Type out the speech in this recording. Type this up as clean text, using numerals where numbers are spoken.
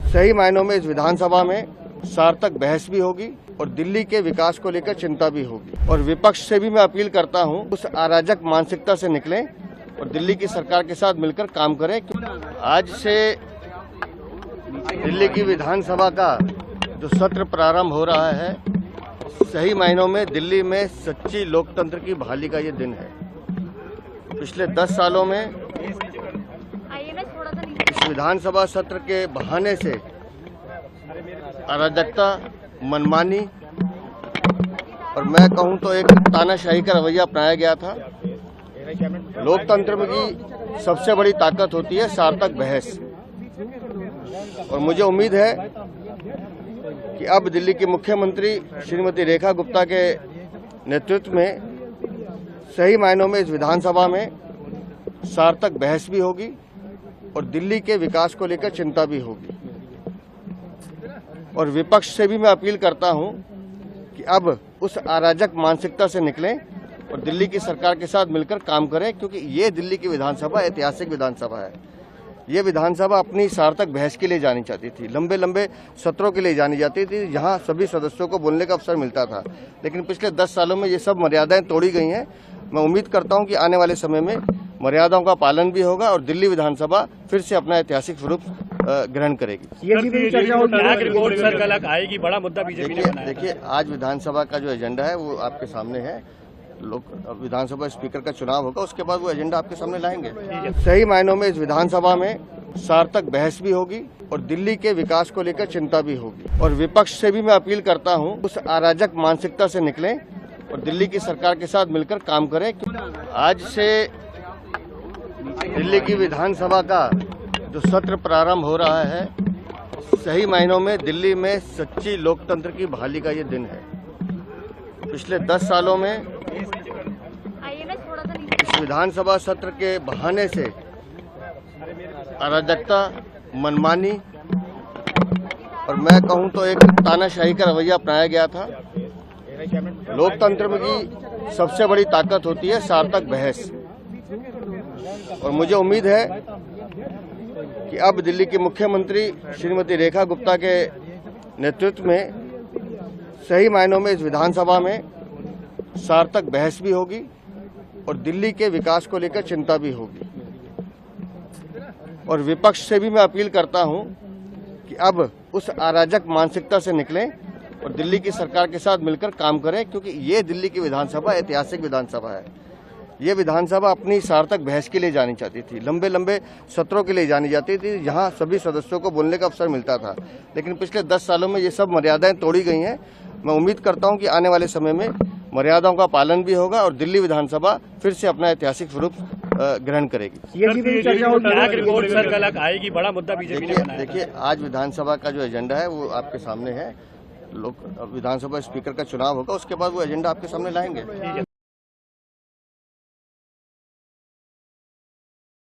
सही मायनों में इस विधानसभा में सार्थक बहस भी होगी और दिल्ली के विकास को लेकर चिंता भी होगी। और विपक्ष से भी मैं अपील करता हूं, उस अराजक मानसिकता से निकलें और दिल्ली की सरकार के साथ मिलकर काम करें। आज से दिल्ली की विधानसभा का जो सत्र प्रारंभ हो रहा है, सही मायनों में दिल्ली में सच्ची लोकतंत्र की बहाली का ये दिन है। पिछले 10 सालों में इस विधानसभा सत्र के बहाने से अराजकता, मनमानी और मैं कहूं तो एक तानाशाही का रवैया अपनाया गया था। लोकतंत्र में की सबसे बड़ी ताकत होती है सार्थक बहस, और मुझे उम्मीद है कि अब दिल्ली की मुख्यमंत्री श्रीमती रेखा गुप्ता के नेतृत्व में सही मायनों में इस विधानसभा में सार्थक बहस भी होगी और दिल्ली के विकास को लेकर चिंता भी होगी। और विपक्ष से भी मैं अपील करता हूं कि अब उस अराजक मानसिकता से निकलें और दिल्ली की सरकार के साथ मिलकर काम करें, क्योंकि ये दिल्ली की विधानसभा ऐतिहासिक विधानसभा है। ये विधानसभा अपनी सार्थक बहस के लिए जानी जाती थी, लंबे लंबे सत्रों के लिए जानी जाती थी, जहां सभी सदस्यों को बोलने का अवसर मिलता था। लेकिन पिछले 10 सालों में ये सब मर्यादाएं तोड़ी गई हैं। मैं उम्मीद करता हूं कि आने वाले समय में मर्यादाओं का पालन भी होगा और दिल्ली विधानसभा फिर से अपना ऐतिहासिक स्वरूप ग्रहण करेगी। आएगी, बड़ा मुद्दा बीजेपी ने बनाया। देखिए, आज विधानसभा का जो एजेंडा है वो आपके सामने है। विधानसभा स्पीकर का चुनाव होगा, उसके बाद वो एजेंडा आपके सामने लाएंगे। सही मायनों में इस विधानसभा में सार्थक बहस भी होगी और दिल्ली के विकास को लेकर चिंता भी होगी। और विपक्ष से भी मैं अपील करता हूं, उस अराजक मानसिकता से निकलें और दिल्ली की सरकार के साथ मिलकर काम करें। आज से दिल्ली की विधानसभा का जो सत्र प्रारंभ हो रहा है, सही मायनों में दिल्ली में सच्ची लोकतंत्र की बहाली का ये दिन है। पिछले 10 सालों में इस विधानसभा सत्र के बहाने से अराजकता, मनमानी और मैं कहूं तो एक तानाशाही का रवैया अपनाया गया था। लोकतंत्र में की सबसे बड़ी ताकत होती है सार्थक बहस, और मुझे उम्मीद है कि अब दिल्ली की मुख्यमंत्री श्रीमती रेखा गुप्ता के नेतृत्व में सही मायनों में इस विधानसभा में सार्थक बहस भी होगी और दिल्ली के विकास को लेकर चिंता भी होगी। और विपक्ष से भी मैं अपील करता हूं कि अब उस अराजक मानसिकता से निकलें और दिल्ली की सरकार के साथ मिलकर काम करें, क्योंकि ये दिल्ली की विधानसभा ऐतिहासिक विधानसभा है। ये विधानसभा अपनी सार्थक बहस के लिए जानी जाती थी, लंबे लंबे सत्रों के लिए जानी जाती थी, जहां सभी सदस्यों को बोलने का अवसर मिलता था। लेकिन पिछले 10 सालों में ये सब मर्यादाएं तोड़ी गई हैं। मैं उम्मीद करता हूं कि आने वाले समय में मर्यादाओं का पालन भी होगा और दिल्ली विधानसभा फिर से अपना ऐतिहासिक स्वरूप ग्रहण करेगी। आएगी, बड़ा मुद्दा बीजेपी ने बनाया। देखिए, आज विधानसभा का जो एजेंडा है वो आपके सामने है। विधानसभा स्पीकर का चुनाव होगा, उसके बाद वो एजेंडा आपके सामने लाएंगे।